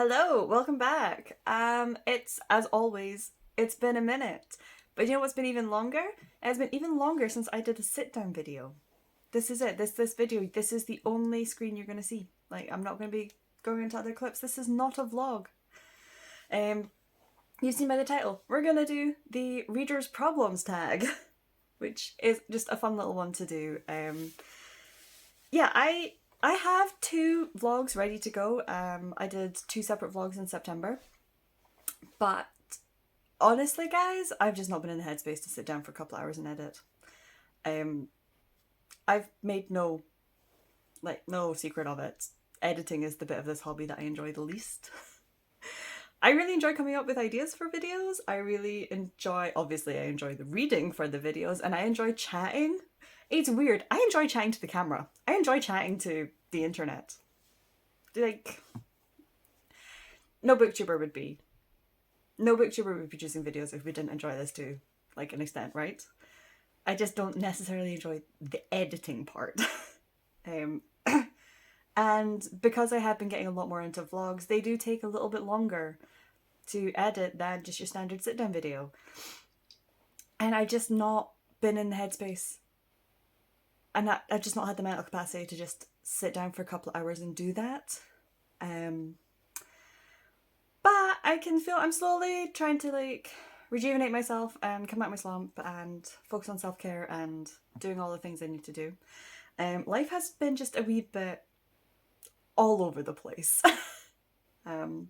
Hello, welcome back. It's as always, it's been a minute. But you know what's been even longer? It's been even longer since I did a sit down video. This is it. This video. This is the only screen you're gonna see. Like I'm not gonna be going into other clips. This is not a vlog. Um, you've seen by the title. We're gonna do the reader's problems tag, which is just a fun little one to do. Yeah, I have two vlogs ready to go. I did two separate vlogs in September, but honestly, guys, I've just not been in the headspace to sit down for a couple of hours and edit. Um, I've made no secret of it. Editing is the bit of this hobby that I enjoy the least. I really enjoy coming up with ideas for videos. Obviously, I enjoy the reading for the videos, and I enjoy chatting. It's weird. I enjoy chatting to the camera. I enjoy chatting to the internet. Like, no booktuber would be. No booktuber would be producing videos if we didn't enjoy this to, like, an extent, right? I just don't necessarily enjoy the editing part. um, and because I have been getting a lot more into vlogs, they do take a little bit longer to edit than just your standard sit-down video. And I've just not been in the headspace. And I've just not had the mental capacity to just sit down for a couple of hours and do that. But I can feel I'm slowly trying to like rejuvenate myself and come out of my slump and focus on self-care and doing all the things I need to do. Life has been just a wee bit all over the place. You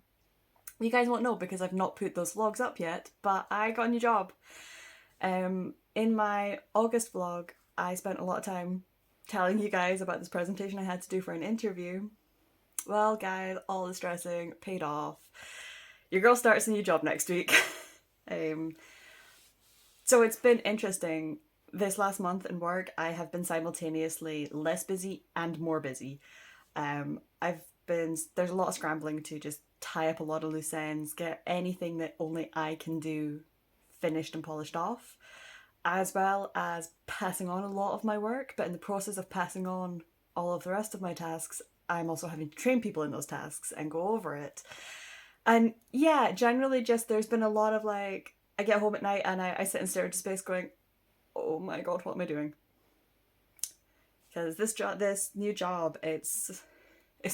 guys won't know because I've not put those vlogs up yet, but I got a new job. In my August vlog, I spent a lot of time telling you guys about this presentation I had to do for an interview. Well, guys, all the stressing paid off. Your girl starts a new job next week. So it's been interesting. This last month in work, I have been simultaneously less busy and more busy. There's a lot of scrambling to just tie up a lot of loose ends, get anything that only I can do finished and polished off, as well as passing on a lot of my work. But in the process of passing on all of the rest of my tasks, I'm also having to train people in those tasks and go over it. And yeah, generally just there's been a lot of like, I get home at night and I sit and stare into space going, oh my god, what am I doing? Because this new job, it's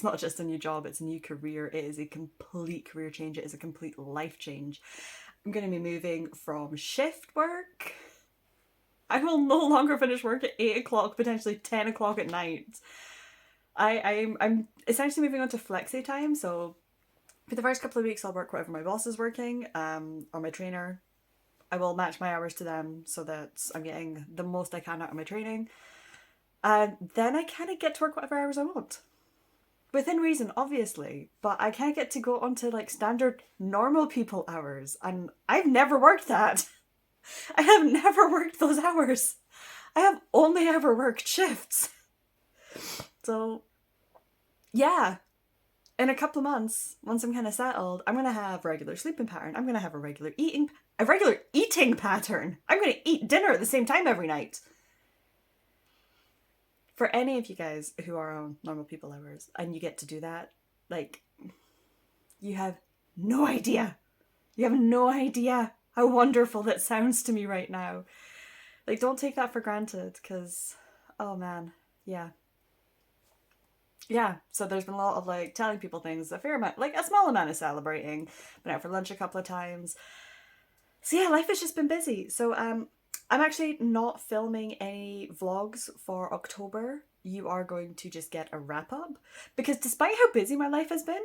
not just a new job, it's a new career. It is a complete career change. It is a complete life change. I'm going to be moving from shift work. I will no longer finish work at 8 o'clock, potentially 10 o'clock at night. I'm essentially moving on to flexi time, so for the first couple of weeks I'll work whatever my boss is working, or my trainer. I will match my hours to them so that I'm getting the most I can out of my training. And then I kind of get to work whatever hours I want. Within reason, obviously, but I can't get to go onto like standard normal people hours, and I've never worked that. I have never worked those hours. I have only ever worked shifts. So, yeah. In a couple of months, once I'm kind of settled, I'm going to have a regular sleeping pattern. I'm going to have a regular eating pattern. I'm going to eat dinner at the same time every night. For any of you guys who are on normal people hours and you get to do that, like, you have no idea. You have no idea how wonderful that sounds to me right now. Like, don't take that for granted, because, oh man, yeah. Yeah, so there's been a lot of, like, telling people things, a fair amount, like, a small amount of celebrating, been out for lunch a couple of times. So yeah, life has just been busy. So, I'm actually not filming any vlogs for October. You are going to just get a wrap up, because despite how busy my life has been,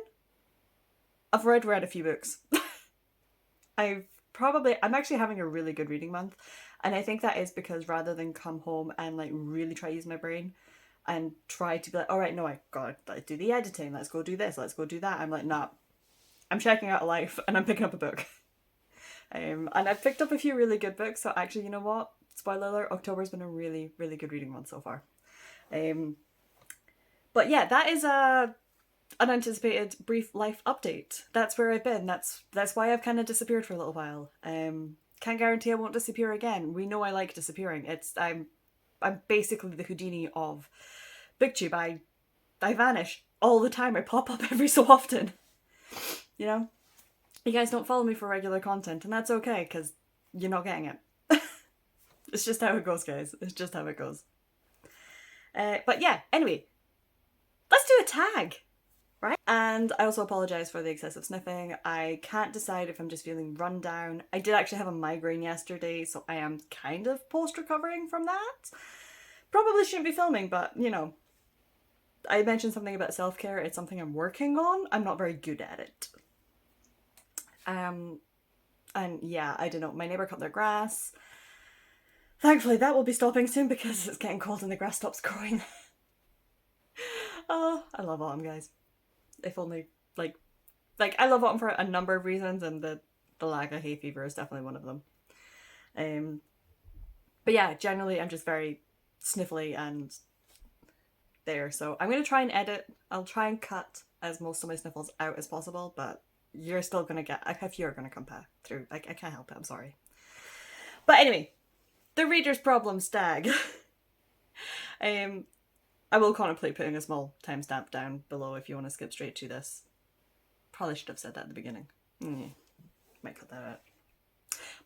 I've read a few books. I'm actually having a really good reading month, and I think that is because rather than come home and like really try to use my brain and try to be like, all right, no, I gotta do the editing, let's go do this, let's go do that, I'm like, nah, I'm checking out a life and I'm picking up a book. And I've picked up a few really good books, so actually, you know what, spoiler alert, October's been a really, really good reading month so far. But yeah, that is a unanticipated brief life update. That's where I've been. That's why I've kind of disappeared for a little while. Can't guarantee I won't disappear again. We know I like disappearing. I'm basically the Houdini of BookTube. I vanish all the time. I pop up every so often. you know? You guys don't follow me for regular content, and that's okay, because you're not getting it. It's just how it goes, guys. It's just how it goes. But yeah, anyway, let's do a tag, right? And I also apologise for the excessive sniffing. I can't decide if I'm just feeling run down. I did actually have a migraine yesterday, so I am kind of post-recovering from that. Probably shouldn't be filming, but, you know, I mentioned something about self-care. It's something I'm working on. I'm not very good at it. And yeah, I don't know. My neighbour cut their grass. Thankfully, that will be stopping soon because it's getting cold and the grass stops growing. Oh, I love autumn, guys. If only, like I love autumn for a number of reasons, and the lack of hay fever is definitely one of them. But yeah, generally I'm just very sniffly and there. So I'm gonna try and edit. I'll try and cut as most of my sniffles out as possible, but you're still gonna get a few are gonna come through. I can't help it. I'm sorry. But anyway, the reader's problems tag. I will contemplate putting a small timestamp down below if you want to skip straight to this. Probably should have said that at the beginning. Might cut that out.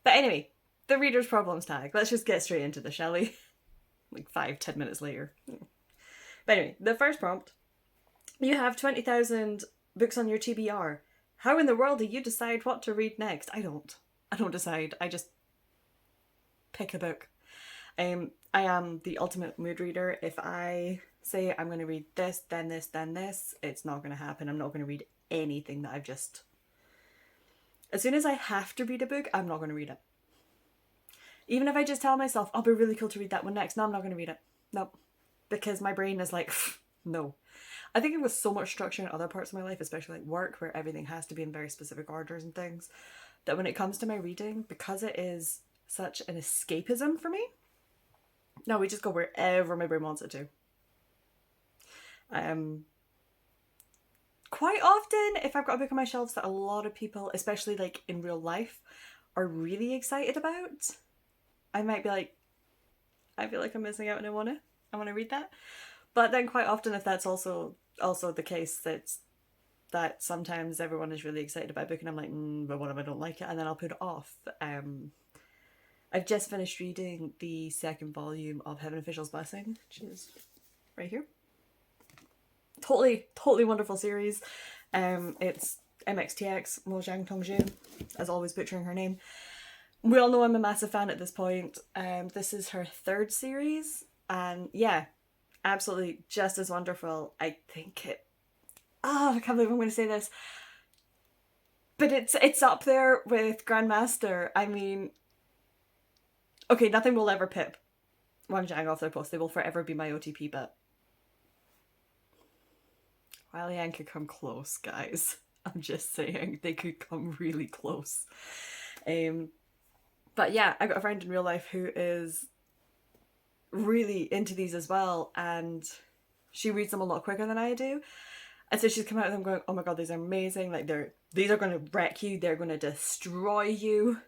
But anyway, the reader's problems tag. Let's just get straight into this, shall we? Like 5-10 minutes later. But anyway, the first prompt. You have 20,000 books on your TBR. How in the world do you decide what to read next? I don't decide. I just pick a book. I am the ultimate mood reader. If I say I'm going to read this, then this, then this, it's not going to happen. I'm not going to read anything that I've just... As soon as I have to read a book, I'm not going to read it. Even if I just tell myself, I'll be really cool to read that one next. No, I'm not going to read it. Nope. Because my brain is like, no. I think it was so much structure in other parts of my life, especially like work, where everything has to be in very specific orders and things, that when it comes to my reading, because it is such an escapism for me, no, we just go wherever my brain wants it to. Quite often, if I've got a book on my shelves that a lot of people, especially like in real life, are really excited about, I might be like, I feel like I'm missing out and I want to read that. But then quite often, if that's also the case, that sometimes everyone is really excited about a book and I'm like, but what if I don't like it? And then I'll put it off. I've just finished reading the second volume of Heaven Official's Blessing, which is right here. Totally wonderful series. It's MXTX, Mo Jiang Tongxue, as always butchering her name. We all know I'm a massive fan at this point. This is her third series, and yeah, absolutely just as wonderful. I think it... Oh, I can't believe I'm going to say this. But it's up there with Grandmaster. I mean... Okay, nothing will ever pip Wang Jiang off their post. They will forever be my OTP, but... Liang could come close, guys. I'm just saying, they could come really close. But yeah, I got a friend in real life who is really into these as well, and she reads them a lot quicker than I do. And so she's come out with them going, oh my god, these are amazing. Like, these are going to wreck you. They're going to destroy you.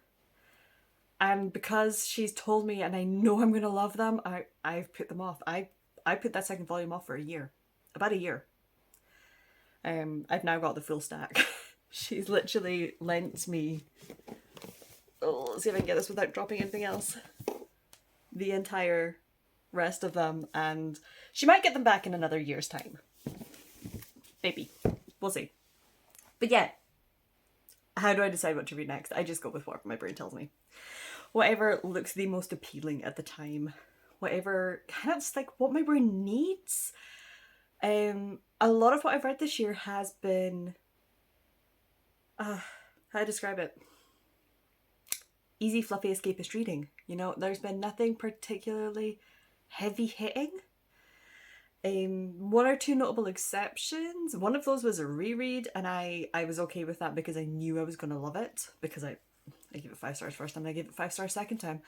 And because she's told me, and I know I'm going to love them, I've put them off. I put that second volume off for a year. About a year. I've now got the full stack. She's literally lent me... Oh, let's see if I can get this without dropping anything else. The entire rest of them, and she might get them back in another year's time. Maybe. We'll see. But yeah, how do I decide what to read next? I just go with whatever my brain tells me. Whatever looks the most appealing at the time. Whatever, kind of just like what my brain needs. A lot of what I've read this year has been... how do I describe it? Easy, fluffy, escapist reading. You know, there's been nothing particularly heavy-hitting. One or two notable exceptions. One of those was a reread, and I was okay with that because I knew I was going to love it. Because I gave it 5 stars first time, and I gave it 5 stars second time.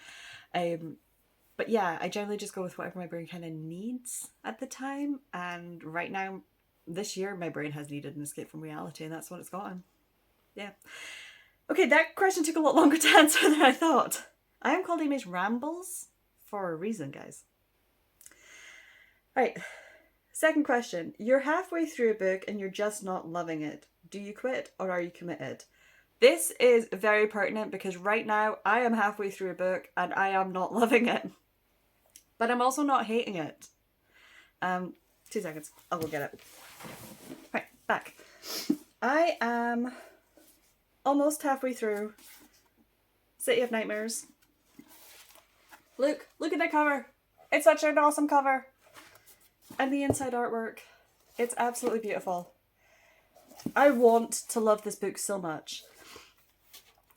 But yeah, I generally just go with whatever my brain kind of needs at the time. And right now, this year, my brain has needed an escape from reality, and that's what it's gotten. Yeah. Okay, that question took a lot longer to answer than I thought. I am called Amy's Rambles for a reason, guys. Right. Second question. You're halfway through a book and you're just not loving it. Do you quit or are you committed? This is very pertinent because right now I am halfway through a book and I am not loving it. But I'm also not hating it. 2 seconds. I will get it. Right, back. I am almost halfway through City of Nightmares. Look at the cover. It's such an awesome cover. And the inside artwork. It's absolutely beautiful. I want to love this book so much.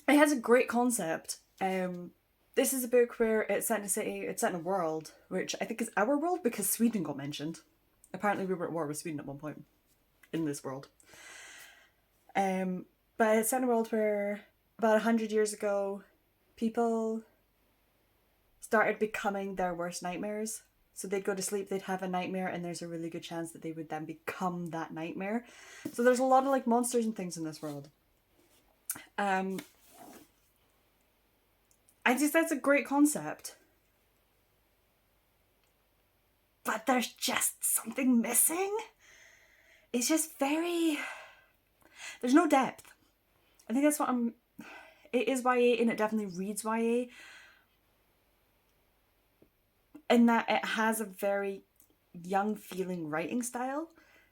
It has a great concept. This is a book where it's set in a city, it's set in a world, which I think is our world because Sweden got mentioned. Apparently we were at war with Sweden at one point in this world. But it's set in a world where about 100 years ago, people started becoming their worst nightmares. So they'd go to sleep, they'd have a nightmare, and there's a really good chance that they would then become that nightmare. So there's a lot of like monsters and things in this world. That's a great concept. But there's just something missing. It's just very... There's no depth. I think that's what It is YA and it definitely reads YA. In that it has a very young feeling writing style.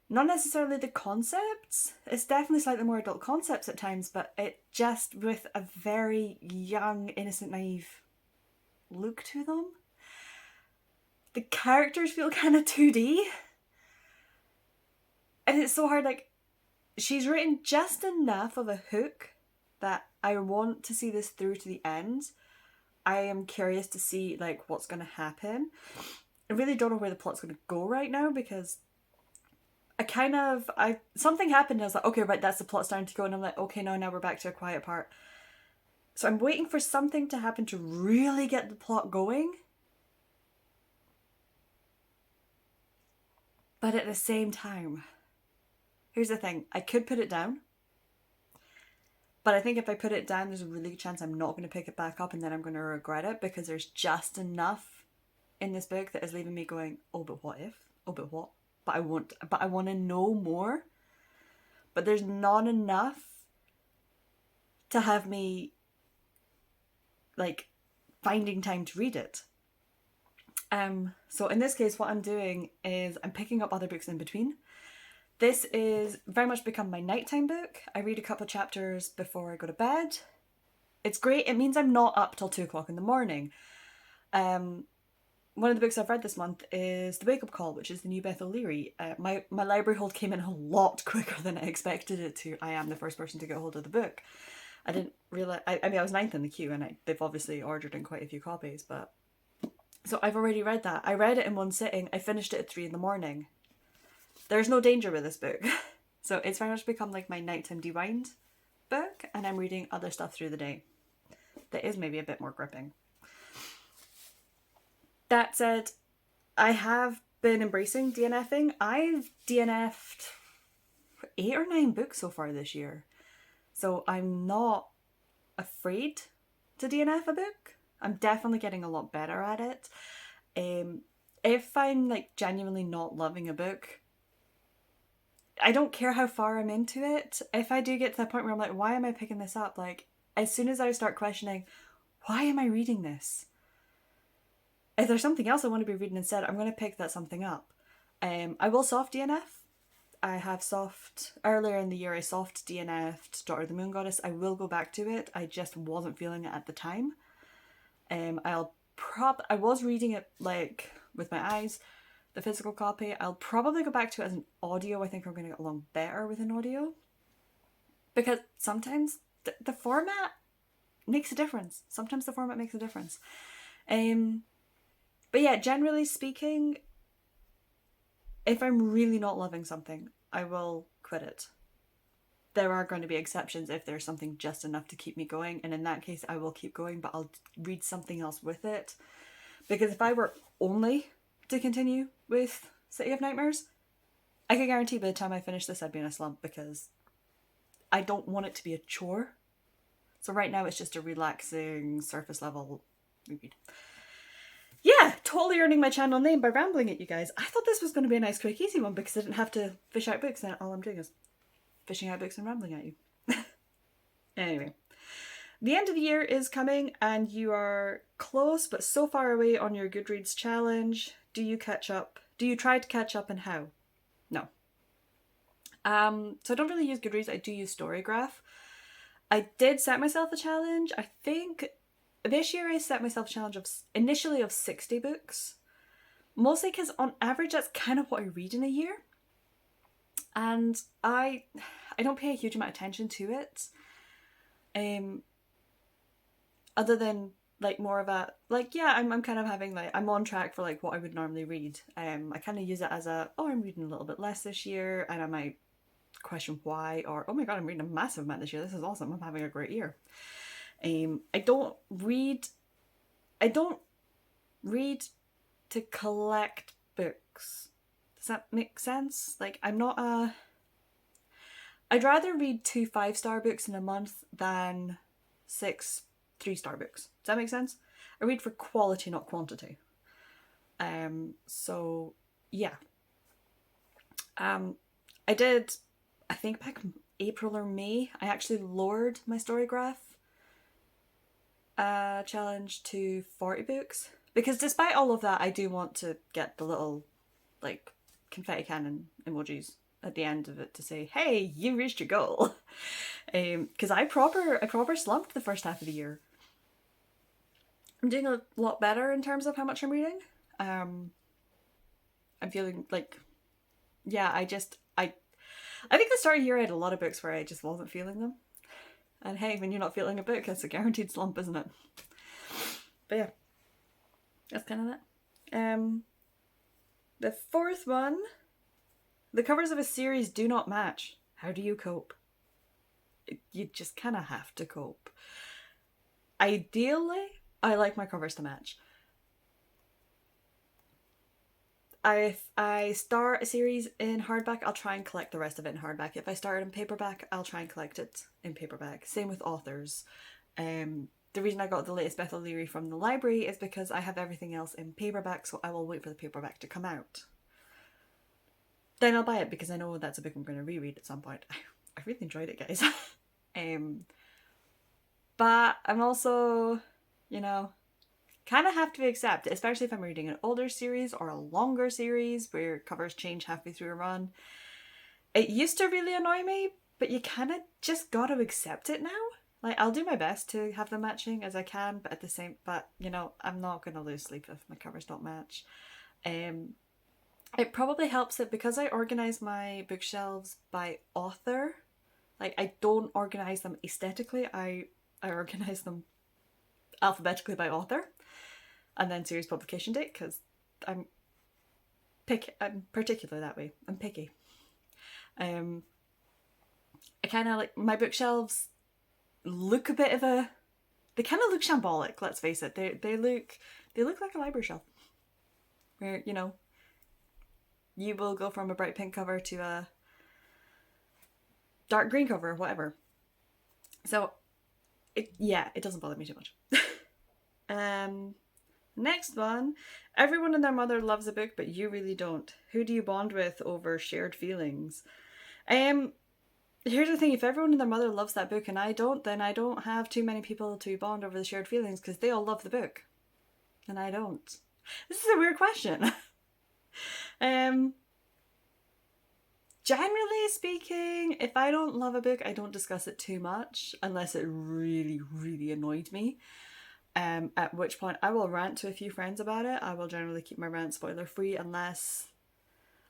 Not necessarily the concepts. It's definitely slightly more adult concepts at times, but it just with a very young, innocent, naive look to them. The characters feel kind of 2D. And it's so hard, like, she's written just enough of a hook that I want to see this through to the end. I am curious to see, like, what's going to happen. I really don't know where the plot's going to go right now because something happened and I was like, okay, right, that's the plot starting to go. And I'm like, okay, now we're back to a quiet part. So I'm waiting for something to happen to really get the plot going. But at the same time, here's the thing, I could put it down. But I think if I put it down, there's a really good chance I'm not going to pick it back up and then I'm going to regret it because there's just enough in this book that is leaving me going, oh, but what if? Oh, but what? But I want to know more. But there's not enough to have me, like, finding time to read it. So in this case, what I'm doing is I'm picking up other books in between. This is very much become my nighttime book. I read a couple of chapters before I go to bed. It's great. It means I'm not up till 2 o'clock in the morning. One of the books I've read this month is The Wake Up Call, which is the new Beth O'Leary. My library hold came in a lot quicker than I expected it to. I am the first person to get hold of the book. I didn't realise... I was ninth in the queue and they've obviously ordered in quite a few copies, but... So I've already read that. I read it in one sitting. I finished it at 3 in the morning. There's no danger with this book. So it's very much become like my nighttime rewind book, and I'm reading other stuff through the day that is maybe a bit more gripping. That said, I have been embracing DNFing. I've DNF'd 8 or 9 books so far this year. So I'm not afraid to DNF a book. I'm definitely getting a lot better at it. If I'm like genuinely not loving a book, I don't care how far I'm into it. If I do get to that point where I'm like, why am I picking this up? Like, as soon as I start questioning, why am I reading this? If there's something else I want to be reading instead, I'm going to pick that something up. I will soft DNF. I have earlier in the year, I soft DNF'd Daughter of the Moon Goddess. I will go back to it. I just wasn't feeling it at the time. I was reading it like with my eyes, the physical copy. I'll probably go back to it as an audio. I think I'm going to get along better with an audio. Because sometimes the format makes a difference. Sometimes the format makes a difference. But yeah, generally speaking, if I'm really not loving something, I will quit it. There are going to be exceptions if there's something just enough to keep me going, and in that case I will keep going, but I'll read something else with it. Because if I were only to continue with City of Nightmares, I can guarantee by the time I finish this I'd be in a slump because I don't want it to be a chore. So right now it's just a relaxing surface level read. Yeah, totally earning my channel name by rambling at you guys. I thought this was going to be a nice quick easy one because I didn't have to fish out books and all I'm doing is fishing out books and rambling at you. Anyway, the end of the year is coming and you are close but so far away on your Goodreads challenge. Do you catch up? Do you try to catch up, and how? No. So I don't really use Goodreads, I do use Storygraph. I did set myself a challenge. I think this year I set myself a challenge of initially of 60 books. Mostly because on average that's kind of what I read in a year. And I don't pay a huge amount of attention to it. Other than like more of a like, yeah, I'm kind of having like, I'm on track for like what I would normally read. I kind of use it as a, oh, I'm reading a little bit less this year, and I might question why, or oh my god, I'm reading a massive amount this year, this is awesome, I'm having a great year. I don't read to collect books. Does that make sense? Like, I'm not a, I'd rather read 2 5-star books in a month than 6 3-star books. Does that make sense? I read for quality, not quantity. So yeah. I did, I think back in April or May, I actually lowered my Storygraph challenge to 40 books. Because despite all of that, I do want to get the little, like, confetti cannon emojis at the end of it to say, hey, you reached your goal. Because I proper slumped the first half of the year. I'm doing a lot better in terms of how much I'm reading. I'm feeling like, yeah, I think the start of the year I had a lot of books where I just wasn't feeling them. And hey, when you're not feeling a book, it's a guaranteed slump, isn't it? But yeah, that's kind of that. The fourth one, the covers of a series do not match. How do you cope? You just kind of have to cope. Ideally, I like my covers to match. If I start a series in hardback, I'll try and collect the rest of it in hardback. If I start it in paperback, I'll try and collect it in paperback. Same with authors. The reason I got the latest Beth O'Leary from the library is because I have everything else in paperback, so I will wait for the paperback to come out. Then I'll buy it because I know that's a book I'm going to reread at some point. I really enjoyed it, guys. But I'm also, kind of have to accept, especially if I'm reading an older series or a longer series where covers change halfway through a run. It used to really annoy me, but you kind of just got to accept it now. Like, I'll do my best to have them matching as I can, but I'm not going to lose sleep if my covers don't match. It probably helps that because I organise my bookshelves by author, like, I don't organise them aesthetically, I organise them alphabetically by author and then series publication date, because I'm particular that way. I'm picky. I kind of like, my bookshelves look a bit of a, they kind of look shambolic, let's face it. They look like a library shelf where, you will go from a bright pink cover to a dark green cover, whatever. So it doesn't bother me too much. Next one. Everyone and their mother loves a book, but you really don't. Who do you bond with over shared feelings? Here's the thing, if everyone and their mother loves that book and I don't, then I don't have too many people to bond over the shared feelings because they all love the book. And I don't. This is a weird question. Generally speaking, if I don't love a book, I don't discuss it too much unless it really, really annoyed me. At which point I will rant to a few friends about it. I will generally keep my rant spoiler free unless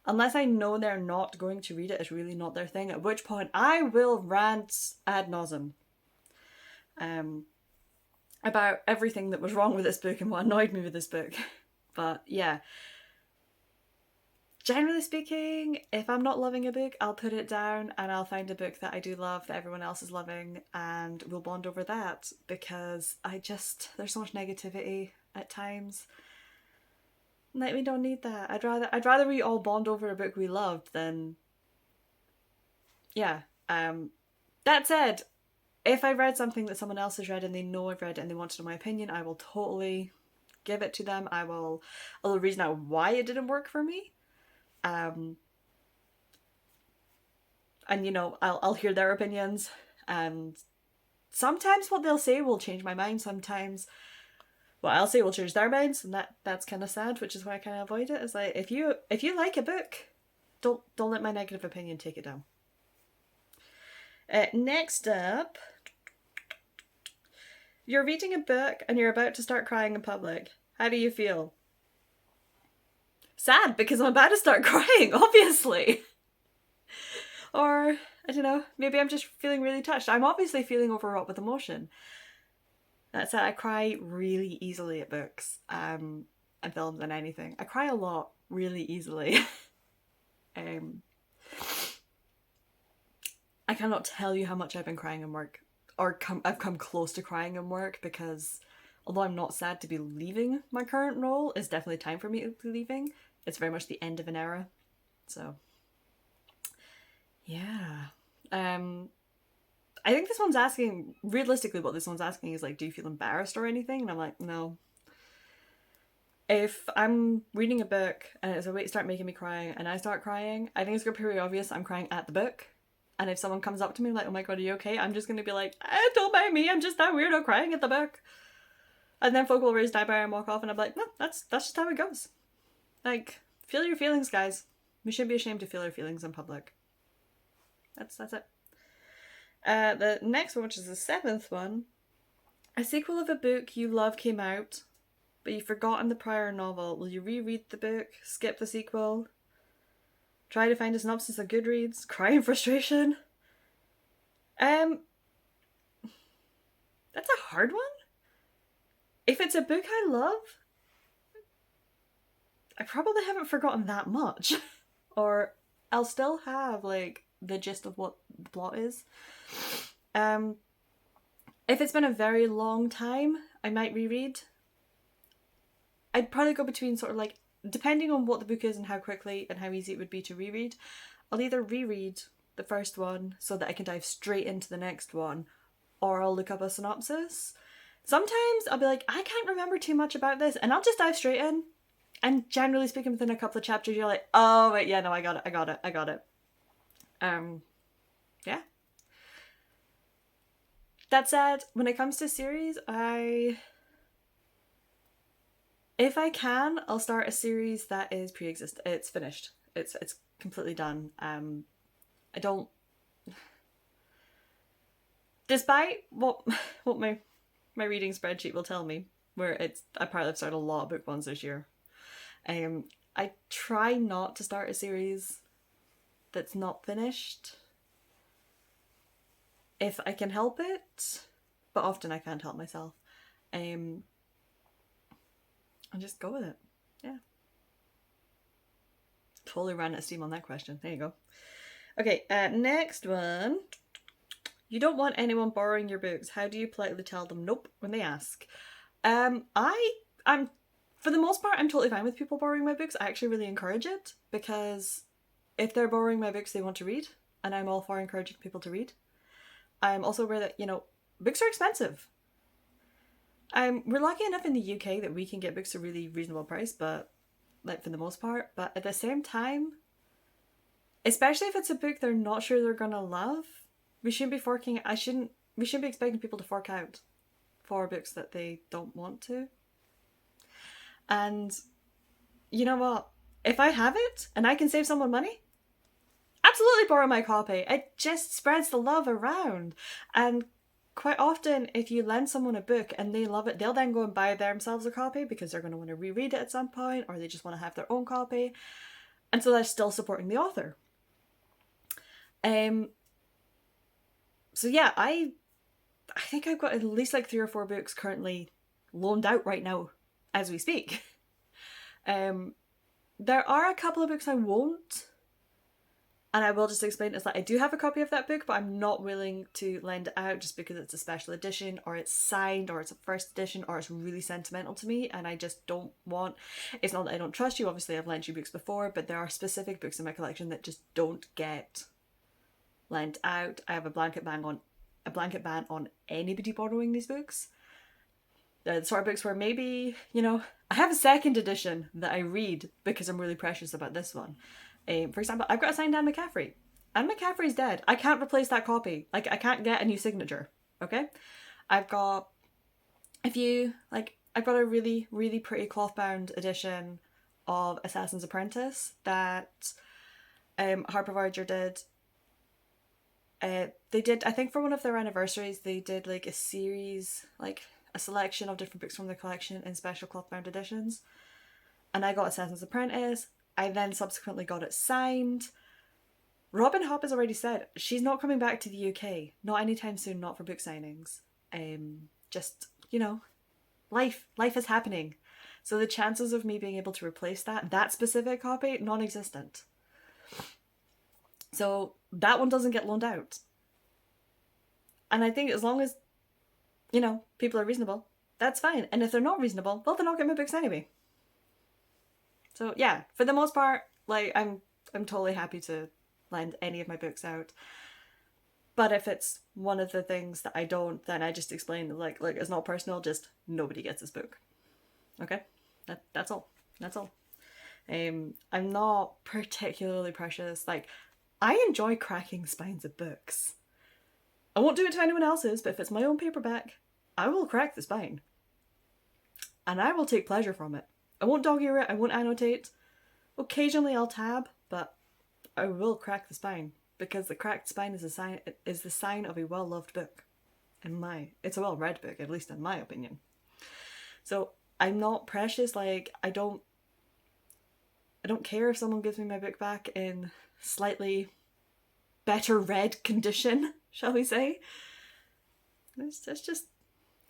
I know they're not going to read it, it's really not their thing, at which point I will rant ad nauseum about everything that was wrong with this book and what annoyed me with this book. But yeah, generally speaking, if I'm not loving a book, I'll put it down and I'll find a book that I do love that everyone else is loving and we'll bond over that, because there's so much negativity at times. Like, we don't need that. I'd rather we all bond over a book we loved than, yeah. That said, if I read something that someone else has read and they know I've read it and they want to know my opinion, I will totally give it to them. I'll reason out why it didn't work for me. I And, you know, I'll hear their opinions, and sometimes what they'll say will change my mind. Sometimes what I'll say will change their minds, and that's kind of sad, which is why I kind of avoid it. It's like, if you like a book, don't let my negative opinion take it down. Next up, you're reading a book and you're about to start crying in public. How do you feel? Sad, because I'm about to start crying, obviously. Or, I don't know, maybe I'm just feeling really touched. I'm obviously feeling overwrought with emotion. That said, I cry really easily at books, and films and anything. I cry a lot really easily. I cannot tell you how much I've been crying in work, or I've come close to crying in work, because although I'm not sad to be leaving my current role, it's definitely time for me to be leaving. It's very much the end of an era. So, yeah. I think this one's asking, realistically what this one's asking is like, do you feel embarrassed or anything? And I'm like, no. If I'm reading a book and it's a way to start making me cry and I start crying, I think it's going to be pretty obvious I'm crying at the book. And if someone comes up to me like, oh my god, are you okay? I'm just going to be like, don't mind me, I'm just that weirdo crying at the book. And then folk will raise an eyebrow and walk off, and I'm like, no, that's just how it goes. Like, feel your feelings, guys. We shouldn't be ashamed to feel our feelings in public. That's it. The next one, which is the 7th one. A sequel of a book you love came out, but you've forgotten the prior novel. Will you reread the book, skip the sequel, try to find a synopsis on Goodreads, cry in frustration? That's a hard one. If it's a book I love, I probably haven't forgotten that much. Or I'll still have, like, the gist of what the plot is. If it's been a very long time, I might reread. I'd probably go between sort of like, depending on what the book is and how quickly and how easy it would be to reread, I'll either reread the first one so that I can dive straight into the next one, or I'll look up a synopsis. Sometimes I'll be like, I can't remember too much about this, and I'll just dive straight in. And generally speaking, within a couple of chapters, you're like, oh wait, yeah, no, I got it. Yeah. That said, when it comes to series, if I can, I'll start a series that is pre-existing. It's finished. It's completely done. I don't. Despite what my reading spreadsheet will tell me, where I probably have started a lot of book ones this year. I try not to start a series that's not finished, if I can help it, but often I can't help myself. I'll just go with it. Yeah. Totally ran out of steam on that question. There you go. Okay, next one. You don't want anyone borrowing your books. How do you politely tell them nope when they ask? I'm for the most part, I'm totally fine with people borrowing my books. I actually really encourage it, because if they're borrowing my books, they want to read, and I'm all for encouraging people to read. I'm also aware that, you know, books are expensive. We're lucky enough in the UK that we can get books at a really reasonable price, but like for the most part. But at the same time, especially if it's a book they're not sure they're gonna love, we shouldn't be expecting people to fork out for books that they don't want to. And you know what? If I have it and I can save someone money, absolutely borrow my copy. It just spreads the love around. And quite often, if you lend someone a book and they love it, they'll then go and buy themselves a copy because they're going to want to reread it at some point, or they just want to have their own copy. And so they're still supporting the author. So yeah, I think I've got at least like 3 or 4 books currently loaned out right now as we speak. There are a couple of books I won't, and I will just explain. It's like, I do have a copy of that book, but I'm not willing to lend it out just because it's a special edition, or it's signed, or it's a first edition, or it's really sentimental to me, and I just don't want. It's not that I don't trust you, obviously I've lent you books before, but there are specific books in my collection that just don't get lent out. I have a blanket ban on anybody borrowing these books. They're the sort of books where maybe, you know, I have a second edition that I read because I'm really precious about this one. For example, I've got a signed Anne McCaffrey. And McCaffrey's dead. I can't replace that copy. Like, I can't get a new signature. Okay? I've got a few, like, I've got a really, really pretty cloth bound edition of Assassin's Apprentice that Harper Varger did. They did, I think for one of their anniversaries, they did like a series, like a selection of different books from their collection in special cloth bound editions. And I got Assassin's Apprentice. I then subsequently got it signed. Robin Hobb has already said she's not coming back to the UK. Not anytime soon, not for book signings. Just, you know, life is happening. So the chances of me being able to replace that specific copy, non-existent. So that one doesn't get loaned out. And I think as long as, you know, people are reasonable, that's fine. And if they're not reasonable, well, they're not getting my books anyway. So yeah, for the most part, like I'm totally happy to lend any of my books out. But if it's one of the things that I don't, then I just explain like it's not personal, just nobody gets this book. Okay? That's all. That's all. I'm not particularly precious. Like, I enjoy cracking spines of books. I won't do it to anyone else's, but if it's my own paperback, I will crack the spine. And I will take pleasure from it. I won't dog ear it, I won't annotate. Occasionally I'll tab, but I will crack the spine. Because the cracked spine is the sign of a well-loved book. It's a well-read book, at least in my opinion. So I'm not precious, like I don't care if someone gives me my book back in slightly better read condition, shall we say. It's just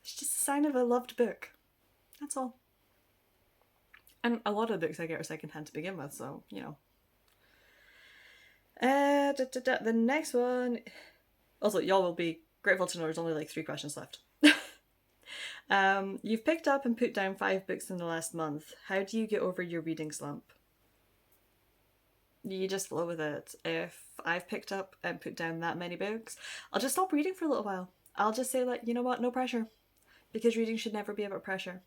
a sign of a loved book. That's all. And a lot of the books I get are secondhand to begin with, so, you know. The next one... Also, y'all will be grateful to know there's only like 3 questions left. You've picked up and put down 5 books in the last month. How do you get over your reading slump? You just flow with it. If I've picked up and put down that many books, I'll just stop reading for a little while. I'll just say, like, you know what, no pressure. Because reading should never be about pressure.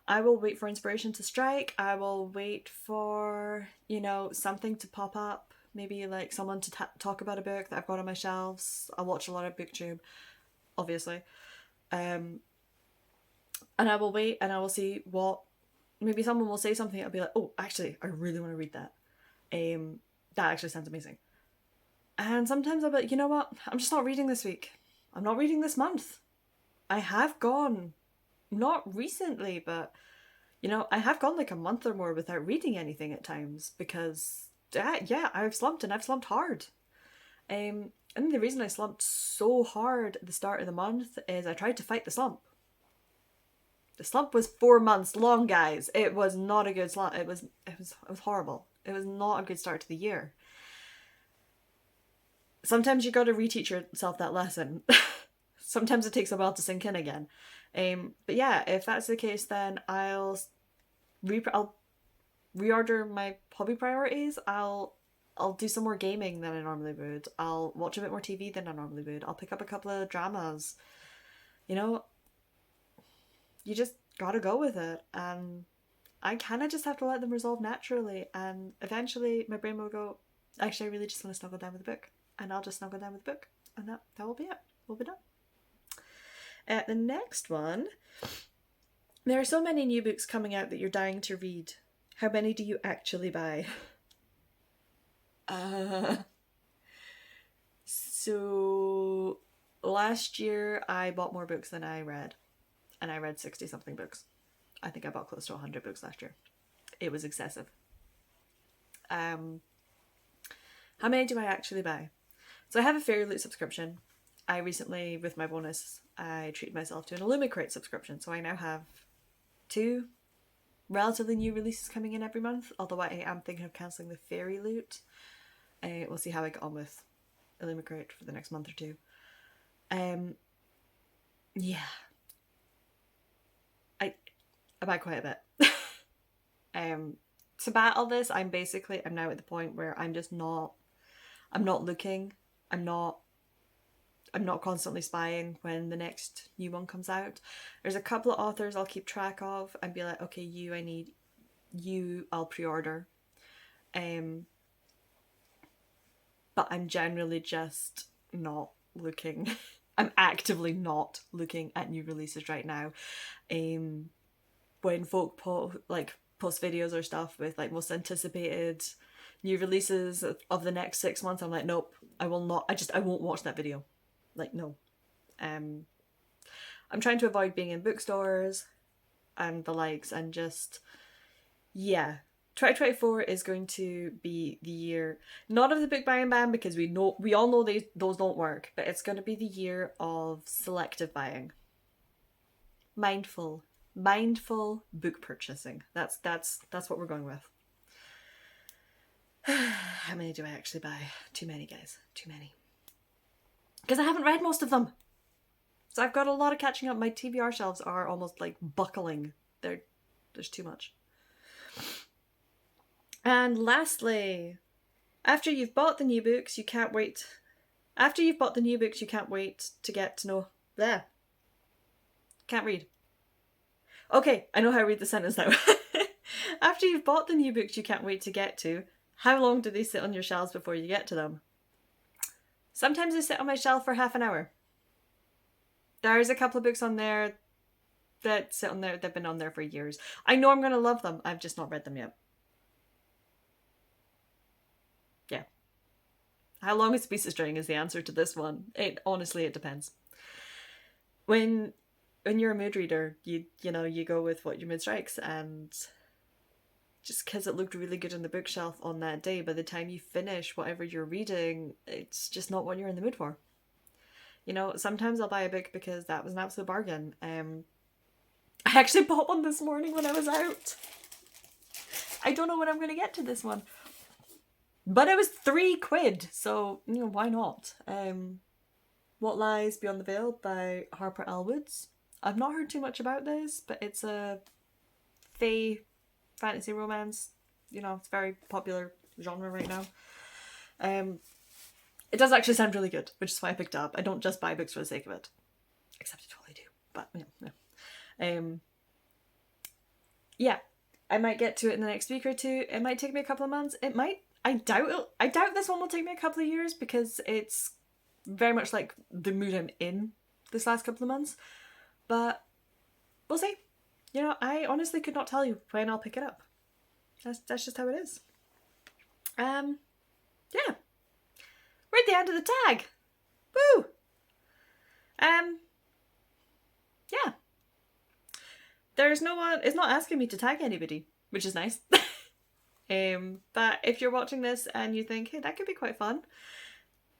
I will wait for inspiration to strike. I will wait for, you know, something to pop up. Maybe like someone to talk about a book that I've got on my shelves. I watch a lot of BookTube, obviously. And I will wait and I will see what, maybe someone will say something. I'll be like, oh, actually, I really want to read that. That actually sounds amazing. And sometimes I'll be like, you know what? I'm just not reading this week. I'm not reading this month. I have gone, not recently, but, you know, I have gone like a month or more without reading anything at times because, yeah, I've slumped and I've slumped hard. And the reason I slumped so hard at the start of the month is I tried to fight the slump. The slump was 4 months long, guys. It was not a good slump. It was horrible. It was not a good start to the year. Sometimes you gotta reteach yourself that lesson. Sometimes it takes a while to sink in again. But yeah, if that's the case, then I'll reorder my hobby priorities. I'll do some more gaming than I normally would. I'll watch a bit more TV than I normally would. I'll pick up a couple of dramas. You know, you just gotta go with it. And I kind of just have to let them resolve naturally. And eventually my brain will go, actually, I really just want to snuggle down with a book. And I'll just snuggle down with a book. And that will be it. We'll be done. The next one. There are so many new books coming out that you're dying to read. How many do you actually buy? So last year I bought more books than I read. And I read 60 something books. I think I bought close to 100 books last year. It was excessive. How many do I actually buy? So I have a Fairy Loot subscription. I recently, with my bonus, I treated myself to an Illumicrate subscription. So I now have 2 relatively new releases coming in every month. Although I am thinking of cancelling the Fairy Loot. We'll see how I get on with Illumicrate for the next month or 2. Yeah. I buy quite a bit. To battle this, I'm now at the point where I'm not looking. I'm not constantly spying when the next new one comes out. There's a couple of authors I'll keep track of and be like, okay, I'll pre-order. but I'm generally just not looking. I'm actively not looking at new releases right now. When folk post videos or stuff with like most anticipated new releases of the next 6 months, I'm like, nope, I will not. I won't watch that video. Like, no. I'm trying to avoid being in bookstores and the likes, and just, yeah. 2024 is going to be the year, not of the book buying ban, because we all know those don't work, but it's going to be the year of selective buying. Mindful book purchasing. That's what we're going with. How many do I actually buy? Too many, guys. Too many. Because I haven't read most of them. So I've got a lot of catching up. My TBR shelves are almost like buckling. There's too much. And lastly, after you've bought the new books, you can't wait. After you've bought the new books, you can't wait to get to know. There. Can't read. Okay, I know how to read the sentence now. After you've bought the new books you can't wait to get to, how long do they sit on your shelves before you get to them? Sometimes they sit on my shelf for half an hour. There's a couple of books on there that sit on there, they've been on there for years. I know I'm going to love them, I've just not read them yet. Yeah. How long is a piece of string is the answer to this one. Honestly, it depends. When you're a mood reader, you go with what your mood strikes, and just because it looked really good on the bookshelf on that day, by the time you finish whatever you're reading, it's just not what you're in the mood for. Sometimes I'll buy a book because that was an absolute bargain. I actually bought one this morning when I was out. I don't know when I'm going to get to this one. But it was £3, so, why not? What Lies Beyond the Veil by Harper L. Woods. I've not heard too much about this, but it's a fae fantasy romance. It's a very popular genre right now. It does actually sound really good, which is why I picked it up. I don't just buy books for the sake of it. Except I totally do. But, no. Yeah. I might get to it in the next week or two. It might take me a couple of months. It might. I doubt this one will take me a couple of years, because it's very much like the mood I'm in this last couple of months. But we'll see. I honestly could not tell you when I'll pick it up. That's just how it is. Yeah. We're at the end of the tag. Woo! Yeah. There's no one, it's not asking me to tag anybody, which is nice. But if you're watching this and you think, hey, that could be quite fun,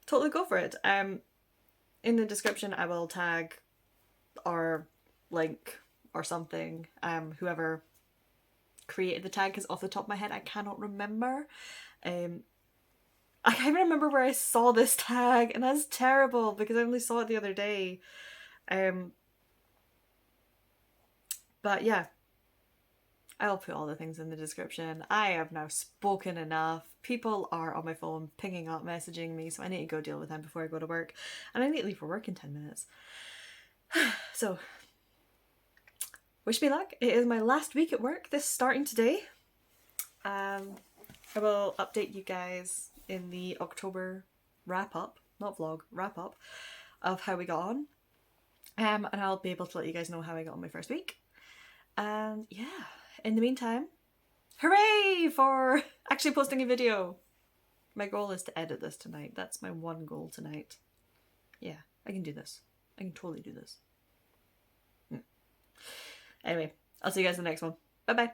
totally go for it. In the description, I will tag our link or something. Whoever created the tag, because off the top of my head, I cannot remember. I can't remember where I saw this tag, and that's terrible because I only saw it the other day. But yeah, I'll put all the things in the description. I have now spoken enough. People are on my phone pinging up, messaging me, so I need to go deal with them before I go to work. And I need to leave for work in 10 minutes. So, wish me luck. It is my last week at work, this starting today. I will update you guys in the October wrap-up, not vlog, wrap-up, of how we got on. And I'll be able to let you guys know how I got on my first week. And yeah, in the meantime, hooray for actually posting a video. My goal is to edit this tonight. That's my one goal tonight. Yeah, I can do this. I can totally do this. Anyway, I'll see you guys in the next one. Bye bye.